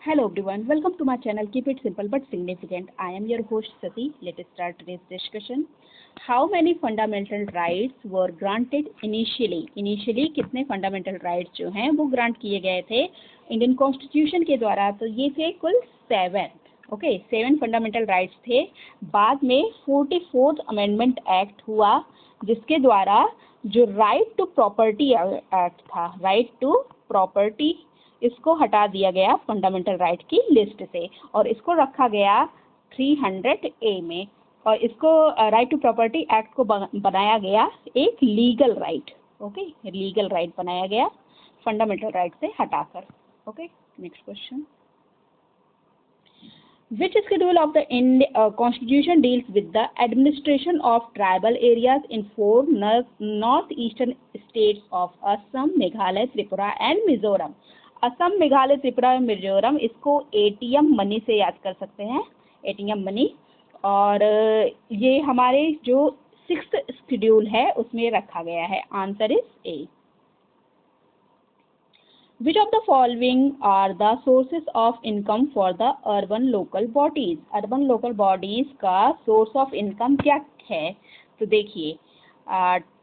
Hello everyone, welcome to my channel. Keep it simple but significant. I am your host Sati. Let us start today's discussion. How many fundamental rights were granted initially? Initially कितने fundamental rights जो हैं वो grant किए गए थे Indian constitution के द्वारा? तो ये थे कुल 7. ओके 7 फंडामेंटल राइट्स थे. बाद में 44th अमेंडमेंट एक्ट हुआ जिसके द्वारा जो राइट टू प्रॉपर्टी एक्ट था, राइट टू प्रॉपर्टी, इसको हटा दिया गया फंडामेंटल राइट की लिस्ट से और इसको रखा गया 300A में. और इसको राइट टू प्रॉपर्टी एक्ट को बनाया गया एक legal right. Okay legal right बनाया गया फंडामेंटल राइट से हटाकर. Okay next question. Which schedule of the Constitution deals with the administration of tribal areas in 4 northeastern states of Assam, Meghalaya, Tripura and Mizoram? Assam, Meghalaya, Tripura और मिजोरम इसको ATM money से याद कर सकते हैं, ATM मनी. और ये हमारे जो 6th शेड्यूल है उसमें रखा गया है. Answer is A. Which of the following are the sources of income for the urban local bodies? Urban local bodies का source of income क्या है? तो देखिए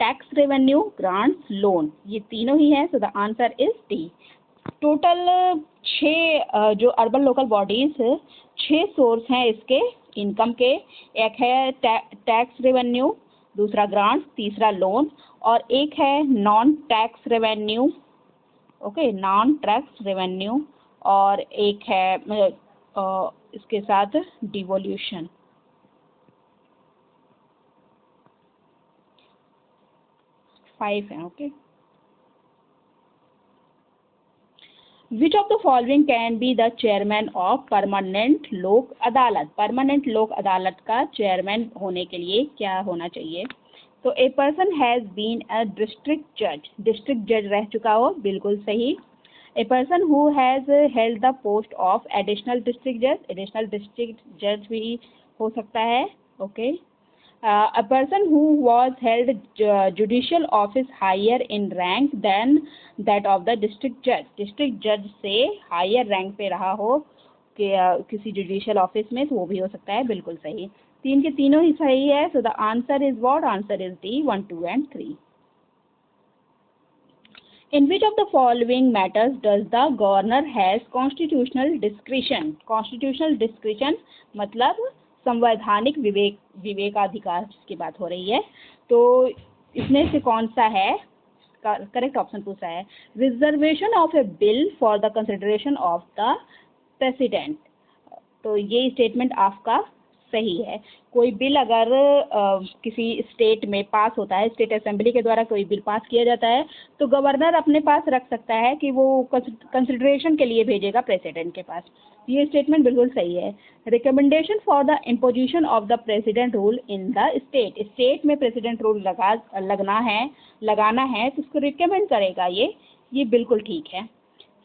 टैक्स रेवेन्यू, ग्रांट्स, लोन, ये तीनों ही है. So the answer is D. Total 6 जो urban local bodies 6 source हैं इसके इनकम के. एक है टैक्स रेवेन्यू, दूसरा ग्रांट्स, तीसरा लोन और एक है non tax revenue. Okay non tax revenue और एक है इसके साथ डिवोल्यूशन. 5 है. Okay Which of the following can be the chairman of permanent लोक अदालत? परमानेंट लोक अदालत का चेयरमैन होने के लिए क्या होना चाहिए? तो a person has been a district जज. डिस्ट्रिक्ट जज रह चुका हो, बिल्कुल सही. A person who has held the post of additional district जज. एडिशनल डिस्ट्रिक्ट जज भी हो सकता है. Okay a person who was held judicial office higher in rank than that of the district judge. district judge से higher rank पे रहा हो कि किसी judicial office में, तो वो भी हो सकता है. बिल्कुल सही. 3 के तीनों ही सही है. so the answer is what? Answer is D. 1, 2 and 3. In which of the following matters does the governor has constitutional discretion? constitutional discretion मतलब संवैधानिक विवेकाधिकार की बात हो रही है. तो इसमें से कौन सा है? करेक्ट ऑप्शन पूछा है. Reservation of A bill for the consideration of the president. तो ये स्टेटमेंट आपका सही है. कोई बिल अगर किसी स्टेट में पास होता है, स्टेट असेंबली के द्वारा कोई बिल पास किया जाता है, तो गवर्नर अपने पास रख सकता है कि वो कंसिडरेशन के लिए भेजेगा प्रेसिडेंट के पास. ये स्टेटमेंट बिल्कुल सही है. Recommendation for the imposition of the president rule in the state. State में प्रेसिडेंट रूल लगाना है तो उसको रिकमेंड करेगा. ये बिल्कुल ठीक है.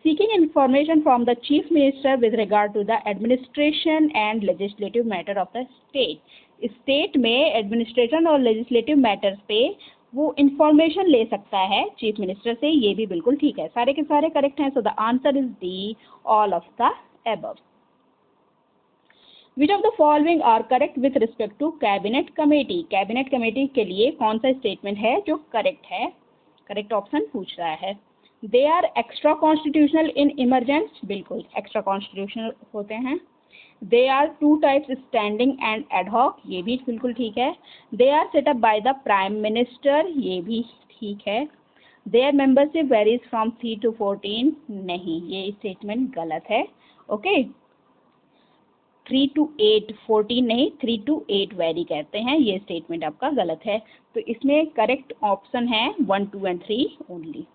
Seeking information from the chief minister with regard to the administration and legislative matter of the state. State में एडमिनिस्ट्रेशन और लेजिस्लेटिव मैटर्स पे वो इंफॉर्मेशन ले सकता है चीफ मिनिस्टर से. ये भी बिल्कुल ठीक है. सारे के सारे करेक्ट हैं. So the answer is D, all of the above. Which of the following are correct with respect to cabinet committee? Cabinet committee के लिए कौन सा स्टेटमेंट है जो करेक्ट है? करेक्ट ऑप्शन पूछ रहा है. They are extra constitutional in emergence. बिल्कुल एक्स्ट्रा कॉन्स्टिट्यूशनल होते हैं. They are 2 types standing and ad hoc. ये भी बिल्कुल ठीक है. They are set up by the prime minister. ये भी ठीक है. Their membership varies from 3 to 14. नहीं, ये स्टेटमेंट गलत है. ओके 3 to 8, 14 नहीं, 3 to 8 वेरी कहते हैं. ये स्टेटमेंट आपका गलत है. तो इसमें करेक्ट ऑप्शन है 1, 2 and 3 only.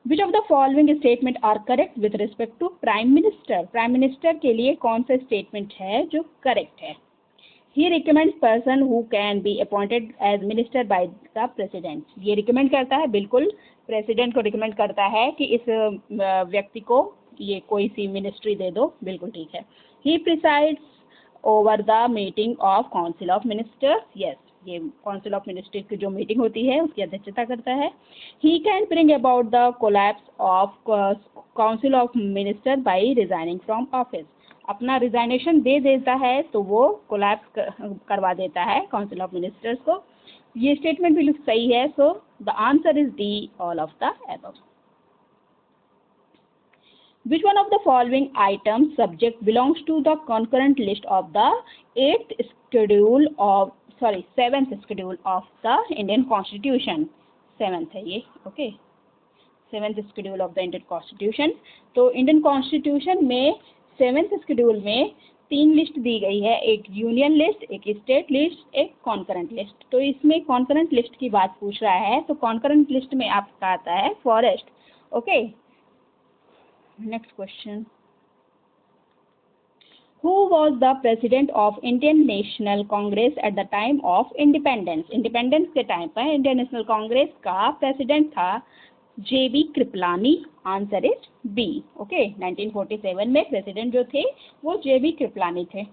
Which of the following statement are correct with respect to prime minister? Prime minister के लिए कौन सा स्टेटमेंट है जो करेक्ट है? He recommends person who can be appointed as minister by the president. ये recommend करता है, बिल्कुल प्रेसिडेंट को रिकमेंड करता है कि इस व्यक्ति को ये कोई सी मिनिस्ट्री दे दो. बिल्कुल ठीक है. He presides over the meeting of council of ministers. Yes. ये काउंसिल ऑफ मिनिस्टर्स की जो मीटिंग होती है उसकी अध्यक्षता करता है। He can bring about the collapse of council of minister by resigning from office. अपना रिजाइनेशन दे देता है तो वो कोलैप्स करवा देता है काउंसिल ऑफ मिनिस्टर्स को। ये स्टेटमेंट भी सही है, so the answer is D, all of the above. Which one of the following items subject belongs to the concurrent list of the 7th schedule of the Indian Constitution? 7th है ये, okay, 7th schedule of the Indian Constitution। तो Indian constitution में 7th schedule में 3 list दी गई है, एक union list, एक state list, एक कॉन्करेंट लिस्ट। तो इसमें कॉन्करेंट लिस्ट की बात पूछ रहा है, तो कॉन्करेंट लिस्ट में आपका आता है forest, okay. Next question. Who was the president of Indian National Congress at the time of independence? Independence के टाइम पर इंडियन नेशनल कांग्रेस का प्रेसिडेंट था JB Kripalani. Answer is B, okay. 1947 में प्रेसिडेंट जो थे वो JB कृपलानी थे।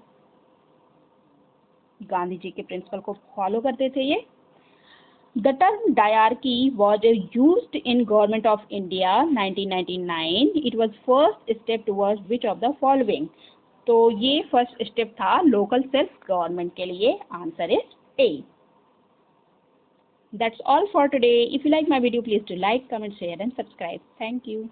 गांधी जी के प्रिंसिपल को फॉलो करते थे ये। The term diarchy was used in Government of India 1999. It was first step towards which of the following? तो ये फर्स्ट स्टेप था लोकल सेल्फ गवर्नमेंट के लिए। Answer is A. That's all for today. If you like my video, please do like, comment, share and subscribe. Thank you.